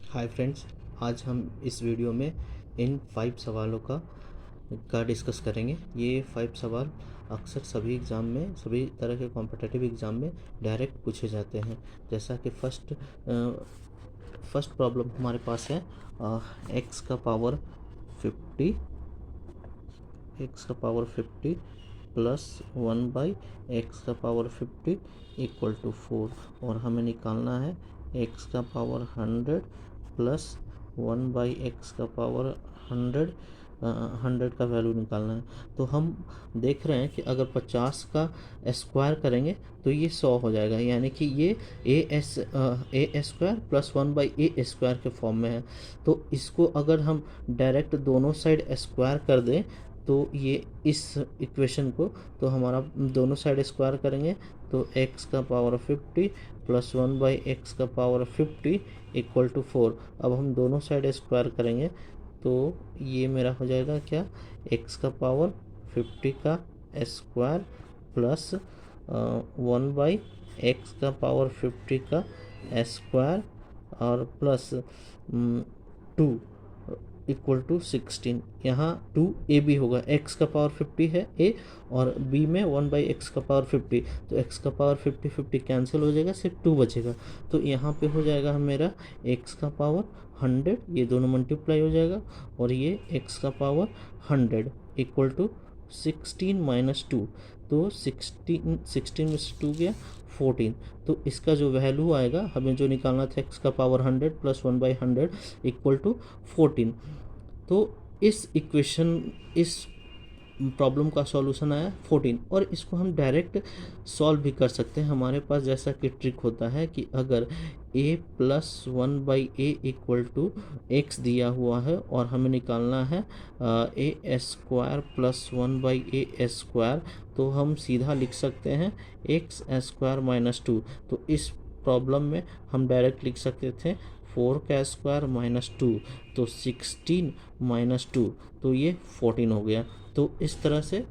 Hi friends, आज हम इस वीडियो में इन 5 सवालों का डिस्कस करेंगे। ये 5 सवाल अक्सर सभी एग्ज़ाम में, सभी तरह के कॉम्पिटिटिव एग्ज़ाम में डायरेक्ट पूछे जाते हैं। जैसा कि फर्स्ट प्रॉब्लम हमारे पास है एक्स का power 50 plus 1/x⁴ equal to 4 और हमें निकालना है x का पावर 100 प्लस 1/x⁴ 100 का वैल्यू निकालना है। तो हम देख रहे हैं कि अगर 50 का स्क्वायर करेंगे तो ये 100 हो जाएगा, यानी कि ये a² प्लस 1/a² के फॉर्म में है। तो इसको अगर हम डायरेक्ट दोनों साइड स्क्वायर कर दें तो ये इस इक्वेशन को, तो हमारा दोनों साइड स्क्वायर करेंगे तो x का power 50 plus 1/x⁴ equal to 4। अब हम दोनों साइड स्क्वायर करेंगे तो ये मेरा हो जाएगा क्या, x का पावर 50 का स्क्वायर प्लस 1/x⁴ का स्क्वायर और प्लस 2 इक्वल टू 16। यहाँ 2a भी होगा, x का पावर 50 है a और b में 1/x⁴, तो x⁴ कैंसिल हो जाएगा, सिर्फ 2 बचेगा। तो यहाँ पे हो जाएगा मेरा x का पावर 100, ये दोनों मल्टीप्लाई हो जाएगा और ये x का पावर 100 इक्वल टू 16 माइनस 2। तो 16 में से 2 गया 14। तो इसका जो वैल्यू आएगा, हमें जो निकालना था x का पावर 100 प्लस 1/100 इक्वल टू 14। तो इस प्रॉब्लम का सॉल्यूशन आया 14 और इसको हम डायरेक्ट सॉल्व भी कर सकते हैं। हमारे पास जैसा कि ट्रिक होता है कि अगर a plus 1/a equal to x दिया हुआ है और हमें निकालना है a² प्लस 1/a², तो हम सीधा लिख सकते हैं x² माइनस 2। तो इस प्रॉब्लम में हम डायरेक्ट लिख सकते थे 4 का स्क्वायर माइनस 2, तो 16 माइनस 2, तो ये 14 हो गया। तो इस तरह से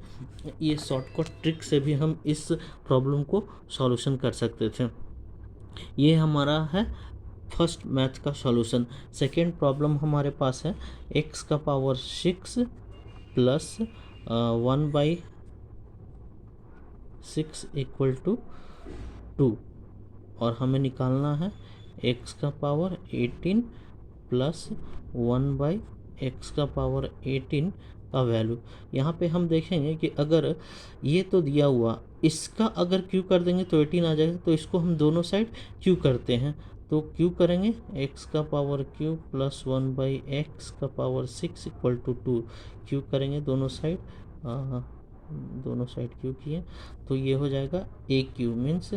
ये शॉर्टकट ट्रिक से भी हम इस प्रॉब्लम को सॉल्यूशन कर सकते थे। ये हमारा है फर्स्ट मैथ का सॉल्यूशन। सेकेंड प्रॉब्लम हमारे पास है x का पावर 6 प्लस 1/6 इक्वल टू 2 और हमें निकालना है x का पावर 18 प्लस 1/x⁴ का वैल्यू। यहाँ पे हम देखेंगे कि अगर ये तो दिया हुआ, इसका अगर क्यू कर देंगे तो 18 आ जाएगा। तो इसको हम दोनों साइड क्यू करते हैं, तो क्यू करेंगे x का power q plus 1/x⁴ equal to 2। Cube करेंगे दोनों साइड, क्यू किए तो ये हो जाएगा a क्यू मीन्स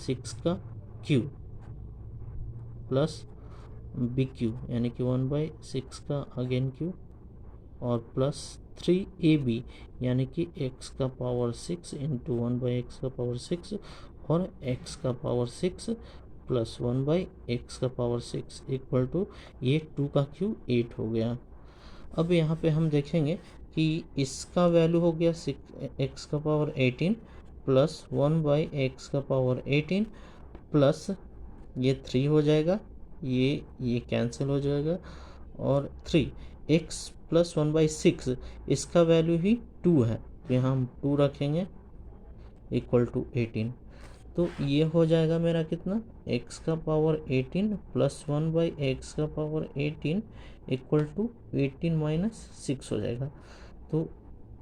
6 का क्यू प्लस बी क्यू यानी कि 1/6 का अगेन क्यू और प्लस 3ab यानी कि x का पावर 6 इंटू 1/x⁴ और x का power 6 plus 1/x⁴ equal to ये 2 का क्यू 8 हो गया। अब यहाँ पे हम देखेंगे कि इसका वैल्यू हो गया x का पावर 18 प्लस 1/x⁴ प्लस ये 3 हो जाएगा, ये कैंसिल हो जाएगा और 3x प्लस 1/6 इसका वैल्यू ही 2 है, तो यहाँ हम 2 रखेंगे इक्वल टू 18। तो ये हो जाएगा मेरा कितना, x का power 18 plus 1/x⁴ equal to 18 minus 6 हो जाएगा। तो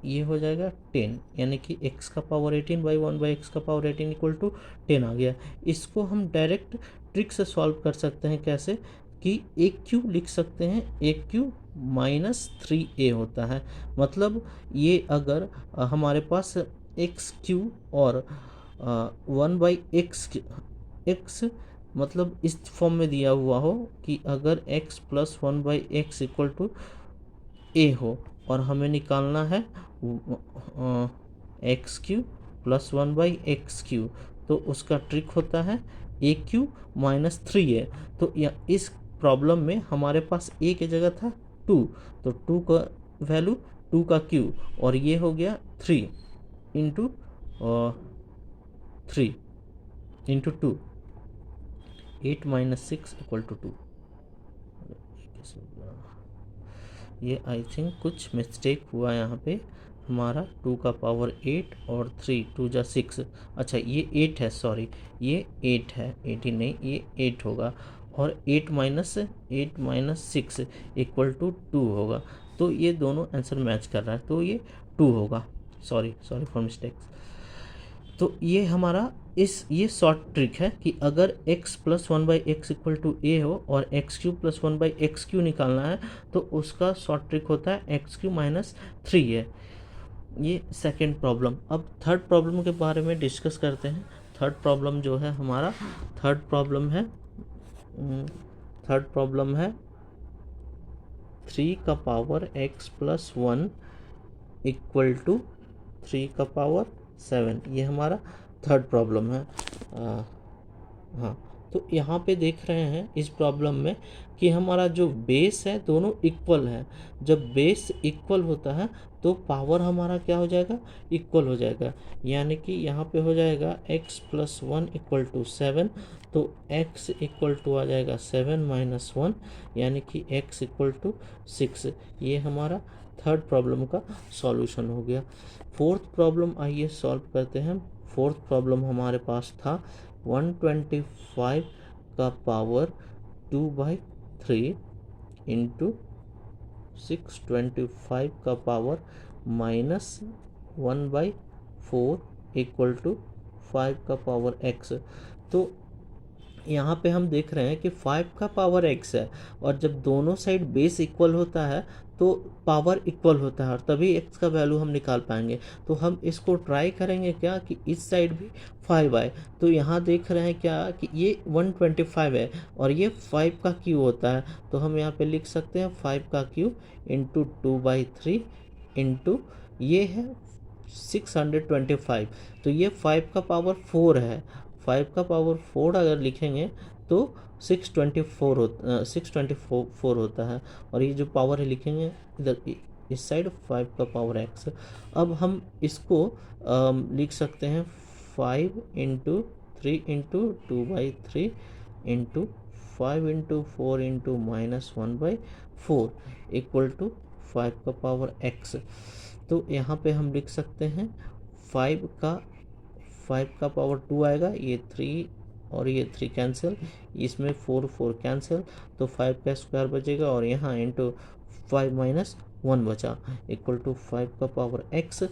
ये हो जाएगा 10, यानी कि x का पावर 18/1/x⁴ इक्वल टू 10 आ गया। इसको हम डायरेक्ट ट्रिक से सॉल्व कर सकते हैं। कैसे कि एक क्यू लिख सकते हैं, एक क्यू माइनस 3a होता है। मतलब ये अगर हमारे पास एक्स क्यू और 1/x मतलब इस फॉर्म में दिया हुआ हो कि अगर x plus 1/x equal to a हो और हमें निकालना है एक्स क्यू प्लस 1/x⁴, तो उसका ट्रिक होता है a क्यू माइनस 3a। तो इस प्रॉब्लम में हमारे पास a की जगह था 2, तो 2 का वैल्यू 2 का क्यू और ये हो गया 3 into 3 into 2, 8 minus 6 equal to 2। ये आई थिंक कुछ मिस्टेक हुआ यहाँ पे, हमारा 2 का पावर 8 और 3 2 जा 6, अच्छा ये 8 है, सॉरी ये 8 है, 18 नहीं, ये 8 होगा, और 8 माइनस 6 इक्वल टू 2 होगा, तो ये दोनों आंसर मैच कर रहा है, तो ये 2 होगा। Sorry for mistakes. तो ये हमारा ये शॉर्ट ट्रिक है कि अगर x plus 1/x equal to a हो और x³ प्लस 1/x³ निकालना है, तो उसका शॉर्ट ट्रिक होता है x³ माइनस 3 है। ये सेकंड प्रॉब्लम। अब थर्ड प्रॉब्लम के बारे में डिस्कस करते हैं। थर्ड प्रॉब्लम जो है हमारा, थर्ड प्रॉब्लम है 3 का power x plus 1 equal to 3 का पावर 7, ये हमारा थर्ड प्रॉब्लम है। हाँ, तो यहाँ पे देख रहे हैं इस प्रॉब्लम में कि हमारा जो बेस है दोनों इक्वल है। जब बेस इक्वल होता है तो पावर हमारा क्या हो जाएगा, इक्वल हो जाएगा, यानी कि यहाँ पे हो जाएगा x प्लस 1 इक्वल टू 7, तो x इक्वल टू आ जाएगा 7 माइनस 1, यानी कि x इक्वल टू 6। ये हमारा थर्ड प्रॉब्लम का सॉल्यूशन हो गया। फोर्थ प्रॉब्लम आइए सॉल्व करते हैं। फोर्थ प्रॉब्लम हमारे पास था 125 का पावर 2/3 इंटू 625 का पावर माइनस 1/4 इक्वल टू 5 का पावर x। तो यहाँ पे हम देख रहे हैं कि 5 का पावर x है, और जब दोनों साइड बेस इक्वल होता है तो पावर इक्वल होता है, और तभी x का वैल्यू हम निकाल पाएंगे। तो हम इसको ट्राई करेंगे क्या कि इस साइड भी 5 आए। तो यहाँ देख रहे हैं क्या कि ये 125 है और ये 5 का क्यू होता है, तो हम यहाँ पे लिख सकते हैं 5 का क्यू इंटू 2/3 इंटू ये है 625, तो ये 5 का पावर 4 है। 5 का पावर 4 अगर लिखेंगे तो 624 होता है, और ये जो पावर है लिखेंगे इधर इस साइड 5 का पावर x। अब हम इसको लिख सकते हैं 5 into 3 into 2/3 into 5 into 4 into minus 1/4 equal to 5 का पावर x। तो यहाँ पे हम लिख सकते हैं 5 का पावर 2 आएगा, ये 3 और ये 3 कैंसिल, इसमें 4 कैंसिल, तो 5 का स्क्वायर बचेगा, और यहाँ इंटू 5 माइनस 1 बचा इक्वल टू 5 का पावर x।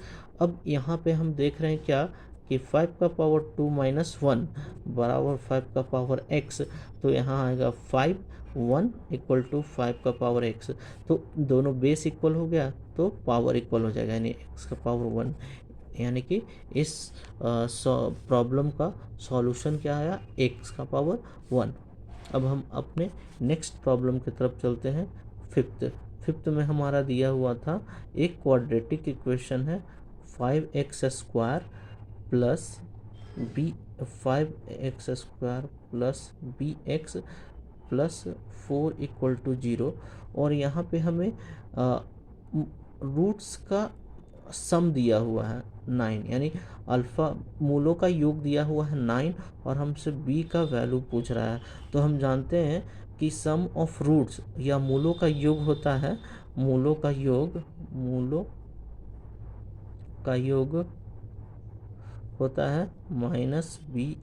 अब यहाँ पे हम देख रहे हैं क्या कि 5 का पावर 2 माइनस 1 बराबर 5 का पावर x, तो यहाँ आएगा 5 1 इक्वल टू 5 का पावर x। तो दोनों बेस इक्वल हो गया तो पावर इक्वल हो जाएगा, यानी x का पावर 1, यानी कि इस प्रॉब्लम का सॉल्यूशन क्या आया, x का पावर 1। अब हम अपने नेक्स्ट प्रॉब्लम की तरफ चलते हैं। फिफ्थ में हमारा दिया हुआ था एक क्वाड्रेटिक इक्वेशन है 5x square plus bx plus 4 equal to 0, और यहाँ पे हमें रूट्स का सम दिया हुआ है 9, यानी अल्फ़ा मूलों का योग दिया हुआ है 9, और हमसे b का वैल्यू पूछ रहा है। तो हम जानते हैं कि सम ऑफ रूट्स या मूलों का योग होता है, मूलों का योग होता है -b/a।